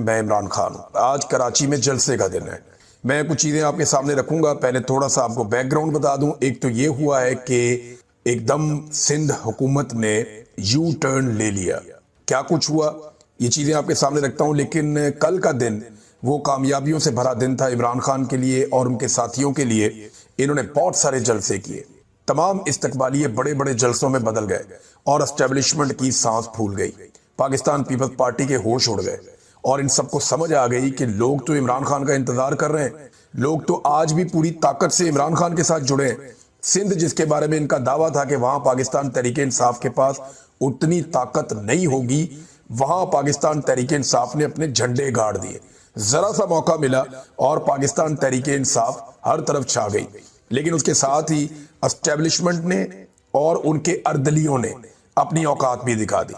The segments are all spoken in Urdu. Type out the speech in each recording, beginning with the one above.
میں عمران خان ہوں۔ آج کراچی میں جلسے کا دن ہے۔ میں کچھ چیزیں آپ کے سامنے رکھوں گا۔ پہلے تھوڑا سا آپ کو بیک گراؤنڈ بتا دوں۔ ایک تو یہ ہوا ہے کہ ایک دم سندھ حکومت نے یو ٹرن لے لیا۔ کیا کچھ ہوا یہ چیزیں آپ کے سامنے رکھتا ہوں، لیکن کل کا دن وہ کامیابیوں سے بھرا دن تھا عمران خان کے لیے اور ان کے ساتھیوں کے لیے۔ انہوں نے بہت سارے جلسے کیے، تمام استقبالیے بڑے بڑے جلسوں میں بدل گئے اور اسٹیبلشمنٹ کی سانس پھول گئی۔ پاکستان پیپلز پارٹی کے ہوش اڑ گئے اور ان سب کو سمجھ آ گئی کہ لوگ تو عمران خان کا انتظار کر رہے ہیں، لوگ تو آج بھی پوری طاقت سے عمران خان کے ساتھ جڑے ہیں۔ سندھ جس کے بارے میں ان کا دعویٰ تھا کہ وہاں پاکستان تحریک انصاف کے پاس اتنی طاقت نہیں ہوگی، وہاں پاکستان تحریک انصاف نے اپنے جھنڈے گاڑ دیے۔ ذرا سا موقع ملا اور پاکستان تحریک انصاف ہر طرف چھا گئی، لیکن اس کے ساتھ ہی اسٹیبلشمنٹ نے اور ان کے اردلیوں نے اپنی اوقات بھی دکھا دی۔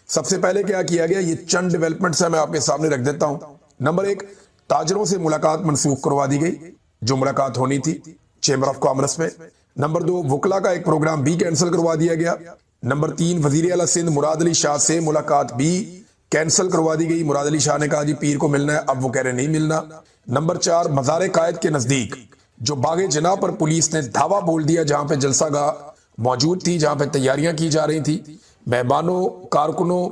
سب سے پہلے کیا کیا گیا، یہ چند ڈیولپمنٹس ہیں، میں آپ کے سامنے رکھ دیتا ہوں۔ نمبر 1، تاجروں سے ملاقات منسوخ کروا دی گئی جو ملاقات ہونی تھی چیمبر آف کامرس میں۔ نمبر 2، وکلا کا ایک پروگرام بھی کینسل کروا دیا گیا۔ نمبر 3، وزیر اعلیٰ سندھ مراد علی شاہ سے ملاقات بھی کینسل کروا دی گئی۔ مراد علی شاہ نے کہا جی پیر کو ملنا ہے، اب وہ کہہ رہے نہیں ملنا۔ نمبر 4، مزار قائد کے نزدیک جو باغ جناح پر پولیس نے دھاوا بول دیا، جہاں پہ جلسہ گاہ موجود تھی، جہاں پہ تیاریاں کی جا رہی تھی، مہمانوں، کارکنوں،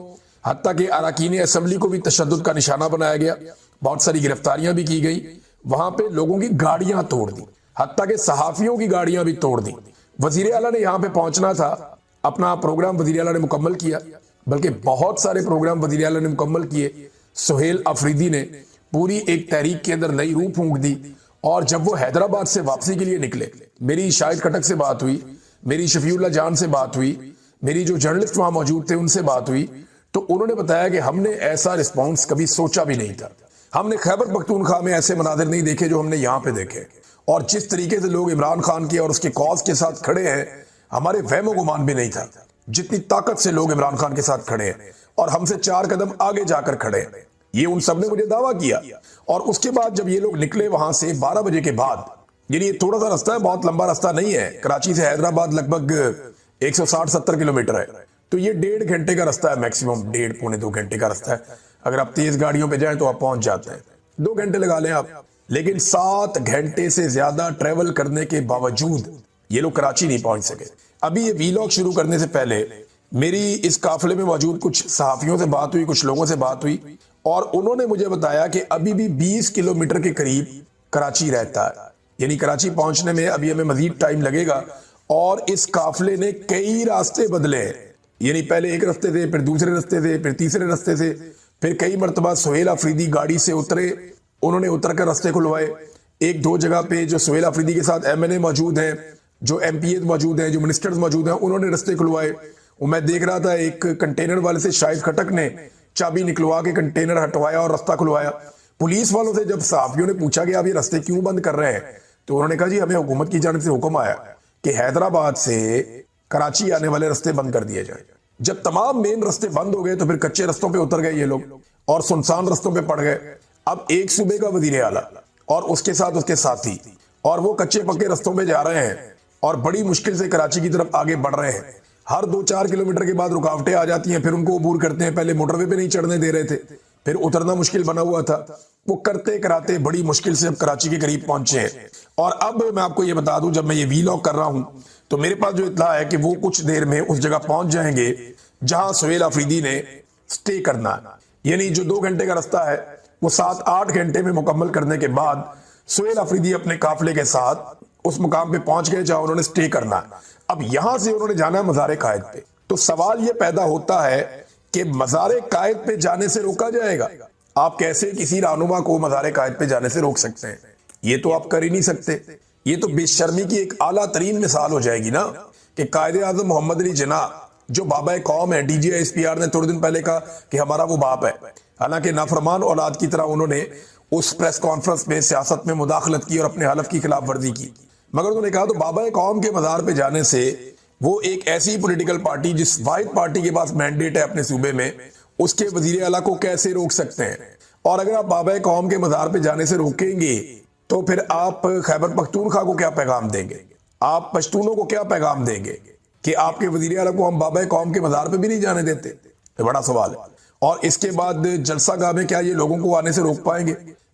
حتیٰ کہ اراکین اسمبلی کو بھی تشدد کا نشانہ بنایا گیا۔ بہت ساری گرفتاریاں بھی کی گئی۔ وہاں پہ لوگوں کی گاڑیاں توڑ دی، حتیٰ کہ صحافیوں کی گاڑیاں بھی توڑ دی۔ وزیر اعلیٰ نے یہاں پہ پہنچنا تھا، اپنا پروگرام وزیر اعلیٰ نے مکمل کیا، بلکہ بہت سارے پروگرام وزیر اعلیٰ نے مکمل کیے۔ سہیل افریدی نے پوری ایک تحریک کے اندر نئی روح پھونک دی، اور جب وہ حیدرآباد سے واپسی کے لیے نکلے، میری شاہد کھٹک سے بات ہوئی، میری شفیع اللہ جان سے بات ہوئی، میری جو جرنلسٹ وہاں موجود تھے ان سے بات ہوئی، تو انہوں نے بتایا کہ ہم نے ایسا رسپانس کبھی سوچا بھی نہیں تھا۔ ہم نے خیبر پختونخوا میں ایسے مناظر نہیں دیکھے جو ہم نے یہاں پہ دیکھے، اور جس طریقے سے لوگ عمران خان کے اور اس کے کاز کے ساتھ کھڑے ہیں، ہمارے وہم و گمان بھی نہیں تھا جتنی طاقت سے لوگ عمران خان کے ساتھ کھڑے ہیں اور ہم سے 4 قدم آگے جا کر کھڑے ہیں۔ یہ ان سب نے مجھے دعویٰ کیا، اور اس کے بعد جب یہ لوگ نکلے وہاں سے 12 بجے کے بعد، یعنی یہ تھوڑا سا رستہ ہے، بہت لمبا رستہ نہیں ہے، کراچی سے حیدرآباد لگ بھگ 160-70 کلومیٹر ہے، تو یہ 1.5 گھنٹے کا رستہ ہے، میکسیمم 1.5 پونے 2 گھنٹے کا رستہ ہے۔ اگر آپ تیز گاڑیوں پہ جائیں تو آپ پہنچ جاتے ہیں، 2 گھنٹے لگا لیں آپ، لیکن 7 گھنٹے سے زیادہ ٹریول کرنے کے باوجود یہ لوگ کراچی نہیں پہنچ سکے۔ ابھی یہ ویلاگ شروع کرنے سے پہلے میری اس قافلے میں موجود کچھ صحافیوں سے بات ہوئی، کچھ لوگوں سے بات ہوئی، اور انہوں نے مجھے بتایا کہ ابھی بھی 20 کلومیٹر کے قریب کراچی رہتا ہے، یعنی کراچی پہنچنے میں ابھی ہمیں مزید ٹائم لگے گا۔ اور اس قافلے نے کئی راستے بدلے ہیں، یعنی پہلے ایک راستے سے، پھر دوسرے راستے سے، پھر تیسرے راستے سے، پھر کئی مرتبہ سہیل افریدی گاڑی سے اترے، انہوں نے اتر کر راستے کھلوائے۔ 1-2 جگہ پہ جو سہیل افریدی کے ساتھ ایم این اے موجود ہیں، جو ایم پی ایز موجود ہیں، جو منسٹرز موجود ہیں، انہوں نے راستے کھلوائے۔ وہ میں دیکھ رہا تھا ایک کنٹینر والے سے شاہد کھٹک نے چابی نکلوا کے کنٹینر ہٹوایا اور راستہ کھلوایا۔ پولیس والوں سے جب صحافیوں نے پوچھا کہ آپ یہ راستے کیوں بند کر رہے ہیں، تو انہوں نے کہا جی ہمیں حکومت کی جانب سے حکم آیا کہ حیدرآباد سے کراچی آنے والے راستے بند کر دیے جائیں۔ جب تمام مین راستے بند ہو گئے تو پھر کچے رستوں پہ اتر گئے یہ لوگ اور سنسان رستوں پہ پڑ گئے۔ اب ایک صوبے کا وزیر اعلیٰ اور اس کے ساتھ اس کے ساتھی، اور وہ کچے پکے رستوں پہ جا رہے ہیں اور بڑی مشکل سے کراچی کی طرف آگے بڑھ رہے ہیں۔ ہر 2-4 کلومیٹر کے بعد رکاوٹیں آ جاتی ہیں، پھر ان کو عبور کرتے ہیں۔ پہلے موٹر وے پہ نہیں چڑھنے دے رہے تھے، پھر اترنا مشکل بنا ہوا تھا، وہ کرتے کراتے بڑی مشکل سے اب کراچی کے قریب پہنچے ہیں۔ اور اب میں آپ کو یہ بتا دوں، جب میں یہ ویلاگ کر رہا ہوں تو میرے پاس جو اطلاع ہے کہ وہ کچھ دیر میں اس جگہ پہنچ جائیں گے جہاں سہیل افریدی نے سٹے کرنا ہے، یعنی جو 2 گھنٹے کا رستہ ہے وہ 7-8 گھنٹے میں مکمل کرنے کے بعد سہیل افریدی اپنے قافلے کے ساتھ اس مقام پہ پہنچ گئے جہاں انہوں نے سٹے کرنا ہے۔ اب یہاں سے انہوں نے جانا ہے مزار قائد پہ، تو سوال یہ پیدا ہوتا ہے کہ مزار قائد پہ جانے سے روکا جائے گا؟ آپ کیسے کسی رہنما کو مزار قائد پہ جانے سے روک سکتے ہیں؟ یہ تو آپ کر ہی نہیں سکتے۔ یہ تو بے شرمی کی ایک اعلیٰ ترین مثال ہو جائے گی نا، کہ قائد اعظم محمد علی جناح جو بابا قوم ہے، D G S P R نے تھوڑے دن پہلے کہا کہ ہمارا وہ باپ ہے، حالانکہ نافرمان اولاد کی طرح انہوں نے اس پریس کانفرنس میں سیاست میں مداخلت کی اور اپنے حلف کی خلاف ورزی کی، مگر انہوں نے کہا تو بابا قوم کے مزار پہ جانے سے وہ ایک ایسی پولیٹیکل پارٹی جس واحد پارٹی کے پاس مینڈیٹ ہے اپنے صوبے میں، اس کے وزیر اعلیٰ کو کیسے روک سکتے ہیں؟ اور اگر آپ بابا قوم کے مزار پہ جانے سے روکیں گے تو پھر آپ خیبر پختونخوا کو کیا پیغام دیں گے؟ آپ پشتونوں کو کیا پیغام دیں گے کہ آپ کے وزیر اعلیٰ کو ہم بابا قوم کے مزار پہ بھی نہیں جانے دیتے؟ یہ بڑا سوال ہے۔ اور اس کے بعد جلسہ گاہ میں کیا یہ لوگوں کو آنے سے روک پائیں گے؟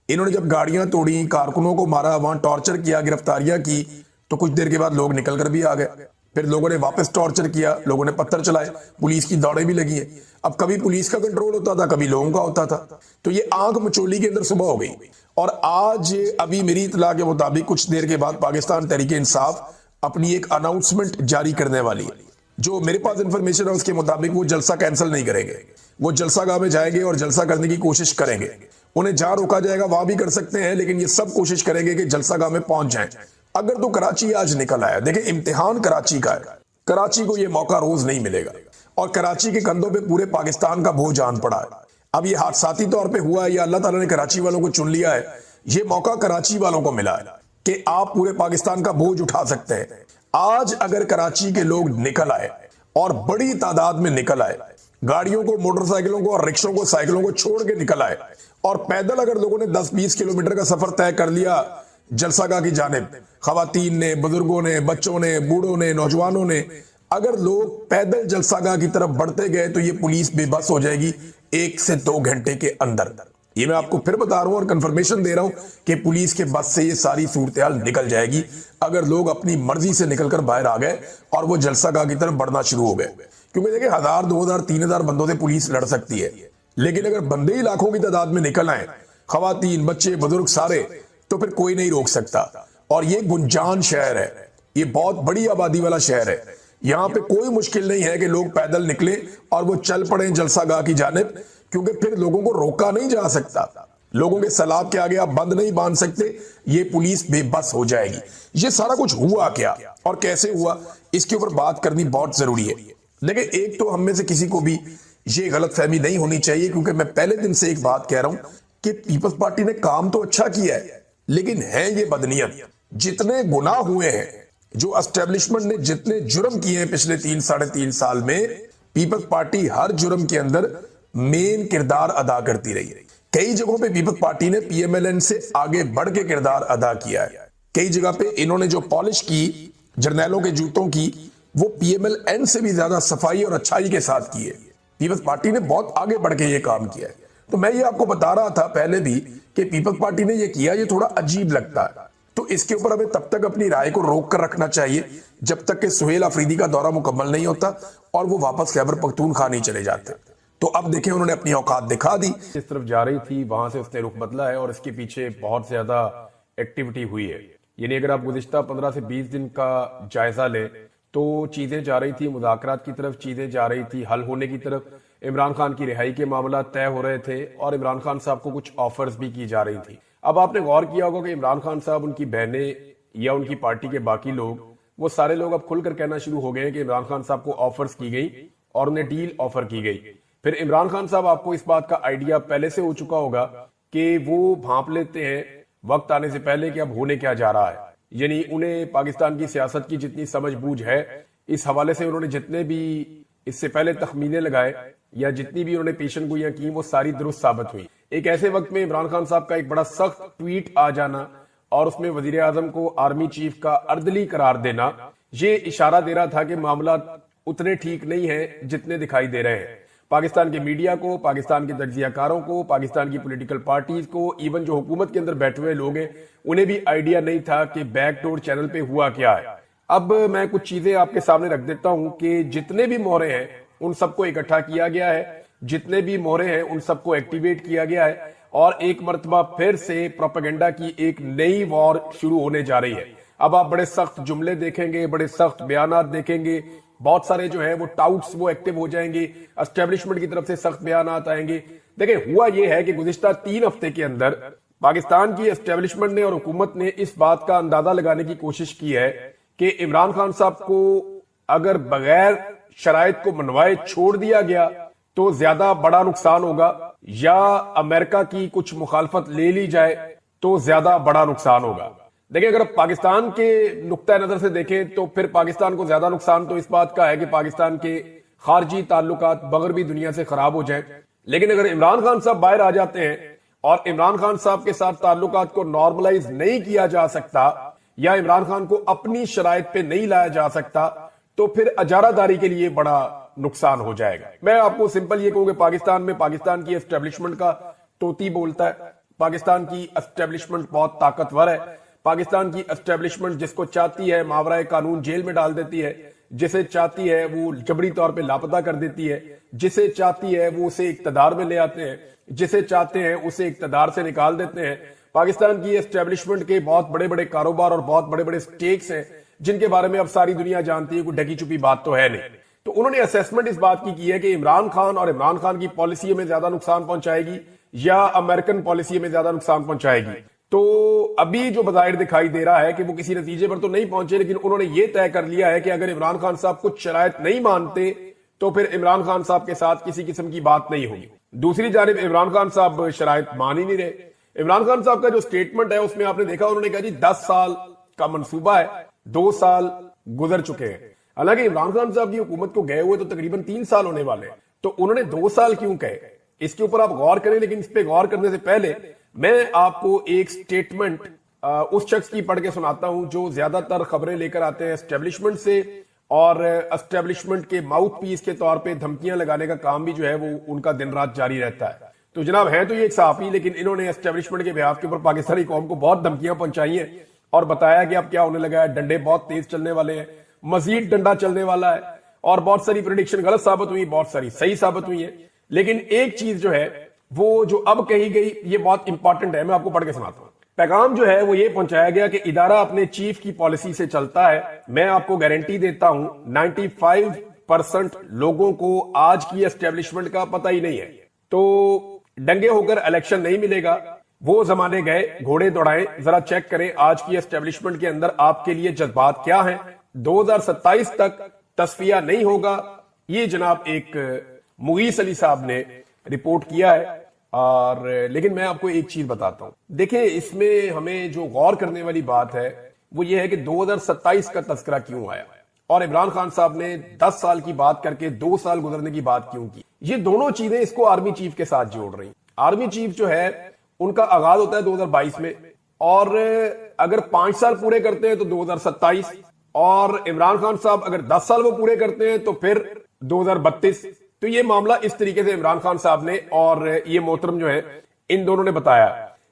انہوں نے جب گاڑیاں توڑی، کارکنوں کو مارا، وہاں ٹارچر کیا، گرفتاریاں کی، تو کچھ دیر کے بعد لوگ نکل کر بھی آ گئے. پھر لوگوں نے واپس ٹارچر کیا، لوگوں نے پتھر چلائے، پولیس کی دوڑیں بھی لگی ہیں. اب کبھی پولیس کا کنٹرول ہوتا تھا، کبھی لوگوں کا ہوتا تھا. تو یہ آنکھ مچولی کے اندر صبح ہو گئی. اور آج ابھی میری اطلاع کے مطابق کچھ دیر کے بعد پاکستان تحریک انصاف اپنی ایک اناؤنسمنٹ جاری کرنے والی ہے. جو میرے پاس انفارمیشن ہے اس کے مطابق وہ جلسہ کینسل نہیں کریں گے. وہ جلسہ گاہ میں جائیں گے اور جلسہ کرنے کی کوشش کریں گے. انہیں جہاں روکا جائے گا وہاں بھی کر سکتے ہیں، لیکن یہ سب کوشش کریں گے کہ جلسہ گاہ میں پہنچ جائیں. اگر تو کراچی آج نکل آیا، دیکھیں امتحان کراچی کا ہے. کراچی کو یہ موقع روز نہیں ملے گا، اور کراچی کے کندھوں پہ پورے پاکستان کا بوجھ آن پڑا ہے. اب یہ حادثاتی طور پہ ہوا ہے یا اللہ تعالیٰ نے کراچی والوں کو چن لیا ہے؟ یہ موقع کراچی والوں کو ملا ہے کہ آپ پورے پاکستان کا بوجھ اٹھا سکتے ہیں. آج اگر کراچی کے لوگ نکل آئے اور بڑی تعداد میں نکل آئے، گاڑیوں کو، موٹر سائیکلوں کو اور رکشوں کو، سائیکلوں کو چھوڑ کے نکل آئے، اور پیدل اگر لوگوں نے 10-20 کلومیٹر کا سفر طے کر لیا جلسہ گاہ کی جانب، خواتین نے، بزرگوں نے، بچوں نے، بوڑھوں نے، نوجوانوں نے، اگر لوگ پیدل جلسہ گاہ کی طرف بڑھتے گئے تو یہ پولیس بے بس ہو جائے گی 1 سے 2 گھنٹے کے اندر. یہ میں آپ کو پھر بتا رہا ہوں اور کنفرمیشن دے رہا ہوں کہ پولیس کے بس سے یہ ساری صورتحال نکل جائے گی اگر لوگ اپنی مرضی سے نکل کر باہر آ گئے اور وہ جلسہ گاہ کی طرف بڑھنا شروع ہو گئے. کیونکہ دیکھیں 1000 2000 3000 بندوں سے پولیس لڑ سکتی ہے، لیکن اگر بندے ہی لاکھوں کی تعداد میں نکل آئیں، خواتین، بچے، بزرگ سارے، تو پھر کوئی نہیں روک سکتا. اور یہ گنجان شہر ہے، یہ بہت بڑی آبادی والا شہر ہے. یہاں پہ کوئی مشکل نہیں ہے کہ لوگ پیدل نکلیں اور وہ چل پڑیں جلسہ گاہ کی جانب، کیونکہ پھر لوگوں کو روکا نہیں جا سکتا. لوگوں کے سیلاب کے آگے آپ بند نہیں باندھ سکتے، یہ پولیس بے بس ہو جائے گی. یہ سارا کچھ ہوا کیا اور کیسے ہوا، اس کے اوپر بات کرنی بہت ضروری ہے. دیکھیں، ایک تو ہم میں سے کسی کو بھی یہ غلط فہمی نہیں ہونی چاہیے، کیونکہ میں پہلے دن سے ایک بات کہہ رہا ہوں کہ پیپلز پارٹی نے کام تو اچھا کیا ہے، لیکن ہے یہ بدنیت. جتنے گناہ ہوئے ہیں، جو اسٹیبلشمنٹ نے جتنے جرم کیے ہیں پچھلے 3-3.5 سال میں، پیپلز پارٹی ہر جرم کے اندر مین کردار ادا کرتی رہی ہے. کئی جگہوں پہ پیپلز پارٹی نے پی ایم ایل این سے آگے بڑھ کے کردار ادا کیا ہے. کئی جگہ پہ انہوں نے جو پالش کی جرنیلوں کے جوتوں کی، وہ پی ایم ایل این سے بھی زیادہ صفائی اور اچھائی کے ساتھ کی ہے. پیپلز پارٹی نے بہت آگے بڑھ کے یہ کام کیا ہے. تو میں یہ آپ کو بتا رہا تھا پہلے بھی کہ پیپلز پارٹی نے یہ کیا، یہ تھوڑا عجیب لگتا ہے. تو اس کے اوپر ہمیں تب تک اپنی رائے کو روک کر رکھنا چاہیے جب تک کہ سہیل آفریدی کا دورہ مکمل نہیں ہوتا اور وہ واپس خیبر پختونخوا نہیں چلے جاتے. تو اب دیکھیں انہوں نے اپنی اوقات دکھا دی. اس طرف جا رہی تھی، وہاں سے اس نے رخ بدلا ہے اور اس کے پیچھے بہت زیادہ ایکٹیویٹی ہوئی ہے. یعنی اگر آپ گزشتہ 15 سے 20 دن کا جائزہ لیں تو چیزیں جا رہی تھی مذاکرات کی طرف، چیزیں جا رہی تھی حل ہونے کی طرف. عمران خان کی رہائی کے معاملات طے ہو رہے تھے اور عمران خان صاحب کو کچھ آفرز بھی کی جا رہی تھی. اب آپ نے غور کیا ہوگا کہ عمران خان صاحب، ان کی بہنیں یا ان کی پارٹی کے باقی لوگ، وہ سارے لوگ اب کھل کر کہنا شروع ہو گئے ہیں کہ عمران خان صاحب کو آفرز کی گئی اور انہیں ڈیل آفر کی گئی. پھر عمران خان صاحب، آپ کو اس بات کا آئیڈیا پہلے سے ہو چکا ہوگا کہ وہ بھانپ لیتے ہیں وقت آنے سے پہلے کہ اب ہونے کیا جا رہا ہے. یعنی انہیں پاکستان کی سیاست کی جتنی سمجھ بوجھ ہے، اس حوالے سے انہوں نے جتنے بھی اس سے پہلے تخمینے لگائے یا جتنی بھی انہوں نے پیشن گوئیاں کی، وہ ساری درست ثابت ہوئی. ایک ایسے وقت میں عمران خان صاحب کا ایک بڑا سخت ٹویٹ آ جانا اور اس میں وزیر اعظم کو آرمی چیف کا اردلی قرار دینا، یہ اشارہ دے رہا تھا کہ معاملات اتنے ٹھیک نہیں ہیں جتنے دکھائی دے رہے ہیں. پاکستان کے میڈیا کو، پاکستان کے تجزیہ کاروں کو، پاکستان کی پولیٹیکل پارٹیز کو، ایون جو حکومت کے اندر بیٹھے ہوئے لوگ ہیں، انہیں بھی آئیڈیا نہیں تھا کہ بیک ڈور چینل پہ ہوا کیا ہے. اب میں کچھ چیزیں آپ کے سامنے رکھ دیتا ہوں کہ جتنے بھی مہرے ہیں ان سب کو اکٹھا کیا گیا ہے، جتنے بھی مہرے ہیں ان سب کو ایکٹیویٹ کیا گیا ہے، اور ایک مرتبہ پھر سے پروپیگنڈا کی ایک نئی وار شروع ہونے جا رہی ہے. اب آپ بڑے سخت جملے دیکھیں گے، بڑے سخت بیانات دیکھیں گے، بہت سارے جو ہیں وہ ٹاؤٹس وہ ایکٹیو ہو جائیں گے، اسٹیبلشمنٹ کی طرف سے سخت بیانات آئیں گے. دیکھیں، ہوا یہ ہے کہ گزشتہ 3 ہفتے کے اندر پاکستان کی اسٹیبلشمنٹ نے اور حکومت نے اس بات کا اندازہ لگانے کی کوشش کی ہے کہ عمران خان صاحب کو اگر بغیر شرائط کو منوائے چھوڑ دیا گیا تو زیادہ بڑا نقصان ہوگا، یا امریکہ کی کچھ مخالفت لے لی جائے تو زیادہ بڑا نقصان ہوگا. دیکھیں، اگر پاکستان کے نقطہ نظر سے دیکھیں تو پھر پاکستان کو زیادہ نقصان تو اس بات کا ہے کہ پاکستان کے خارجی تعلقات مغربی دنیا سے خراب ہو جائیں. لیکن اگر عمران خان صاحب باہر آ جاتے ہیں اور عمران خان صاحب کے ساتھ تعلقات کو نارملائز نہیں کیا جا سکتا یا عمران خان کو اپنی شرائط پہ نہیں لایا جا سکتا تو پھر اجارہ داری کے لیے بڑا نقصان ہو جائے گا. میں آپ کو سمپل یہ کہوں کہ پاکستان کی اسٹیبلشمنٹ کا توتی بولتا ہے. پاکستان کی اسٹیبلشمنٹ بہت طاقتور ہے. پاکستان کی اسٹیبلشمنٹ جس کو چاہتی ہے ماورائے قانون جیل میں ڈال دیتی ہے, جسے چاہتی ہے وہ جبری طور پہ لاپتہ کر دیتی ہے, جسے چاہتی ہے وہ اسے اقتدار میں لے آتے ہیں, جسے چاہتے ہیں اسے اقتدار سے نکال دیتے ہیں. پاکستان کی اسٹیبلشمنٹ کے بہت بڑے بڑے کاروبار اور بہت بڑے بڑے سٹیکس ہیں جن کے بارے میں اب ساری دنیا جانتی ہے, کوئی ڈھکی چھپی بات تو ہے نہیں. تو انہوں نے اسیسمنٹ اس بات کی ہے کہ عمران خان اور عمران خان کی پالیسی میں زیادہ نقصان پہنچائے گی یا امریکن پالیسی میں زیادہ نقصان پہنچائے گی. تو ابھی جو بظاہر دکھائی دے رہا ہے کہ وہ کسی نتیجے پر تو نہیں پہنچے, لیکن انہوں نے یہ طے کر لیا ہے کہ اگر عمران خان صاحب کچھ شرائط نہیں مانتے تو پھر عمران خان صاحب کے ساتھ کسی قسم کی بات نہیں ہوگی. دوسری جانب عمران خان صاحب شرائط مان ہی نہیں رہے. عمران خان صاحب کا جو سٹیٹمنٹ ہے اس میں آپ نے دیکھا انہوں نے کہا جی 10 سال کا منصوبہ ہے, 2 سال گزر چکے ہیں. حالانکہ عمران خان صاحب کی حکومت کو گئے ہوئے تو تقریباً 3 سال ہونے والے ہیں, تو انہوں نے 2 سال کیوں کہے, اس کے اوپر آپ غور کریں. لیکن اس پہ غور کرنے سے پہلے میں آپ کو ایک سٹیٹمنٹ اس شخص کی پڑھ کے سناتا ہوں جو زیادہ تر خبریں لے کر آتے ہیں اسٹیبلشمنٹ سے, اور اسٹیبلشمنٹ کے ماؤتھ پیس کے طور پہ دھمکیاں لگانے کا کام بھی جو ہے وہ ان کا دن رات جاری رہتا ہے. تو جناب ہیں تو یہ ایک صحافی, لیکن انہوں نے اسٹیبلشمنٹ کے بہاف کے اوپر پاکستانی قوم کو بہت دھمکیاں پہنچائی ہیں اور بتایا کہ اب کیا ہونے لگا ہے, ڈنڈے بہت تیز چلنے والے ہیں, مزید ڈنڈا چلنے والا ہے, اور بہت ساری پریڈکشن غلط ثابت ہوئی, بہت ساری صحیح ثابت ہوئی ہیں. لیکن ایک چیز جو ہے وہ جو اب کہی گئی یہ بہت امپورٹنٹ ہے, میں آپ کو پڑھ کے سناتا ہوں. پیغام جو ہے وہ یہ پہنچایا گیا کہ ادارہ اپنے چیف کی پالیسی سے چلتا ہے. میں آپ کو گارنٹی دیتا ہوں 95% لوگوں کو آج کی اسٹیبلشمنٹ کا پتہ ہی نہیں ہے. تو ڈنگے ہو کر الیکشن نہیں ملے گا, وہ زمانے گئے, گھوڑے دوڑائیں. ذرا چیک کریں آج کی اسٹیبلشمنٹ کے اندر آپ کے لیے جذبات کیا ہیں. 2027 تک تصفیہ نہیں ہوگا, یہ جناب ایک مغیث علی صاحب نے رپورٹ کیا ہے. اور لیکن میں آپ کو ایک چیز بتاتا ہوں, دیکھیں اس میں ہمیں جو غور کرنے والی بات ہے وہ یہ ہے کہ 2027 کا تذکرہ کیوں آیا, اور عمران خان صاحب نے 10 سال کی بات کر کے 2 سال گزرنے کی بات کیوں کی. یہ دونوں چیزیں اس کو آرمی چیف کے ساتھ جوڑ رہی. آرمی چیف جو ہے ان کا آغاز ہوتا ہے 2022 میں, اور اگر 5 سال پورے کرتے ہیں تو 2027, اور عمران خان صاحب اگر 10 سال وہ پورے کرتے ہیں تو پھر 2032. تو یہ معاملہ اس طریقے سے عمران خان صاحب نے اور یہ محترم جو ہے ان دونوں نے بتایا.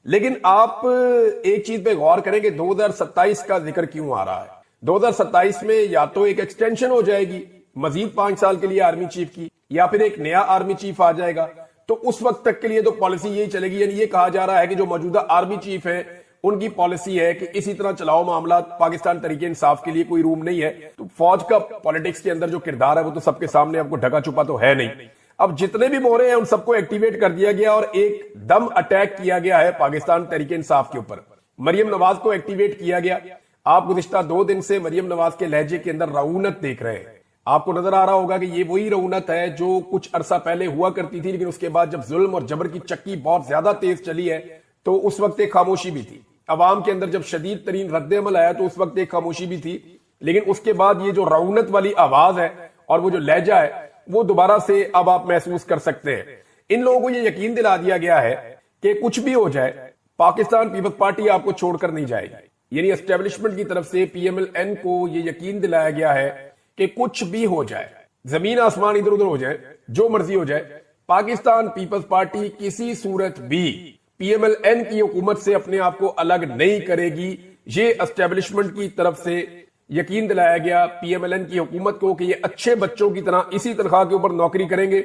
لیکن آپ ایک چیز پہ غور کریں کہ 2027 کا ذکر کیوں آ رہا ہے. 2027 میں یا تو ایک ایکسٹینشن ہو جائے گی مزید 5 سال کے لیے آرمی چیف کی, یا پھر ایک نیا آرمی چیف آ جائے گا. تو اس وقت تک کے لیے تو پالیسی یہی چلے گی. یعنی یہ کہا جا رہا ہے کہ جو موجودہ آرمی چیف ہیں ان کی پالیسی ہے کہ اسی طرح چلاؤ معاملات, پاکستان تحریک انصاف کے لیے کوئی روم نہیں ہے. تو فوج کا پالیٹکس کے اندر جو کردار ہے وہ تو سب کے سامنے آپ کو ڈھکا چھپا تو ہے نہیں. اب جتنے بھی مورے ہیں ان سب کو ایکٹیویٹ کر دیا گیا اور ایک دم اٹیک کیا گیا ہے پاکستان تحریک انصاف کے اوپر. مریم نواز کو ایکٹیویٹ کیا گیا. آپ گزشتہ 2 دن سے مریم نواز کے لہجے کے اندر رعونت دیکھ رہے ہیں. آپ کو نظر آ رہا ہوگا کہ یہ وہی رعونت ہے جو کچھ عرصہ پہلے ہوا کرتی تھی, لیکن اس کے بعد جب ظلم اور جبر کی چکی بہت زیادہ تیز چلی ہے تو اس وقت ایک خاموشی بھی تھی. عوام کے اندر جب شدید ترین رد عمل آیا تو اس وقت ایک خاموشی بھی تھی. لیکن اس کے بعد یہ جو رعونت والی آواز ہے اور وہ جو لہجہ ہے وہ دوبارہ سے اب آپ محسوس کر سکتے ہیں. ان لوگوں کو یہ یقین دلا دیا گیا ہے کہ کچھ بھی ہو جائے پاکستان پیپلز پارٹی آپ کو چھوڑ کر نہیں جائے گی. یعنی اسٹیبلشمنٹ کی طرف سے پی ایم ایل این کو یہ یقین دلایا گیا ہے کہ کچھ بھی ہو جائے, زمین آسمان ادھر ادھر ہو جائے, جو مرضی ہو جائے, پاکستان پیپلز پارٹی کسی صورت بھی پی ایم ایل این کی حکومت سے اپنے آپ کو الگ نہیں کرے گی. یہ اسٹیبلشمنٹ کی طرف سے یقین دلایا گیا پی ایم ایل این کی حکومت کو کہ یہ اچھے بچوں کی طرح اسی تنخواہ کے اوپر نوکری کریں گے,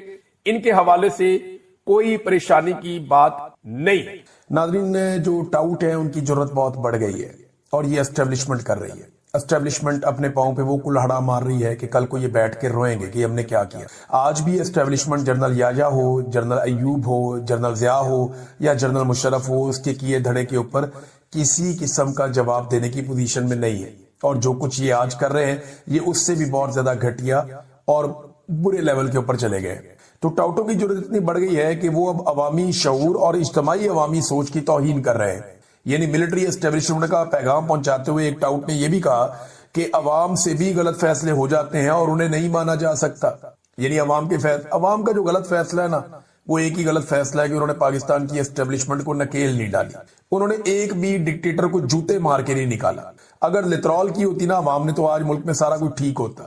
ان کے حوالے سے کوئی پریشانی کی بات نہیں. ناظرین, جو ٹاؤٹ ہیں ان کی ضرورت بہت بڑھ گئی ہے اور یہ اسٹیبلشمنٹ کر رہی ہے. اسٹیبلشمنٹ اپنے پاؤں پہ وہ کلہڑا مار رہی ہے کہ کل کو یہ بیٹھ کے روئیں گے کہ ہم نے کیا کیا. آج بھی اسٹیبلشمنٹ جنرل یاجا ہو, جنرل ایوب ہو, جنرل ضیاء ہو یا جنرل مشرف ہو, اس کے کیے دھڑے کے اوپر کسی قسم کا جواب دینے کی پوزیشن میں نہیں ہے. اور جو کچھ یہ آج کر رہے ہیں یہ اس سے بھی بہت زیادہ گھٹیا اور برے لیول کے اوپر چلے گئے. تو ٹاؤٹوں کی ضرورت اتنی بڑھ گئی ہے کہ وہ اب عوامی شعور اور اجتماعی عوامی سوچ کی توہین کر رہے ہیں. یعنی ملٹری اسٹیبلشمنٹ کا پیغام پہنچاتے ہوئے ایک ٹاؤٹ نے یہ بھی کہا کہ عوام سے بھی غلط فیصلے ہو جاتے ہیں اور انہیں نہیں مانا جا سکتا. یعنی عوام کا جو غلط فیصلہ ہے نا, وہ ایک ہی غلط فیصلہ ہے کہ انہوں نے پاکستان کی اسٹیبلشمنٹ کو نکیل نہیں ڈالی. انہوں نے ایک بھی ڈکٹیٹر کو جوتے مار کے نہیں نکالا. اگر لترول کی ہوتی نا عوام نے تو آج ملک میں سارا کچھ ٹھیک ہوتا.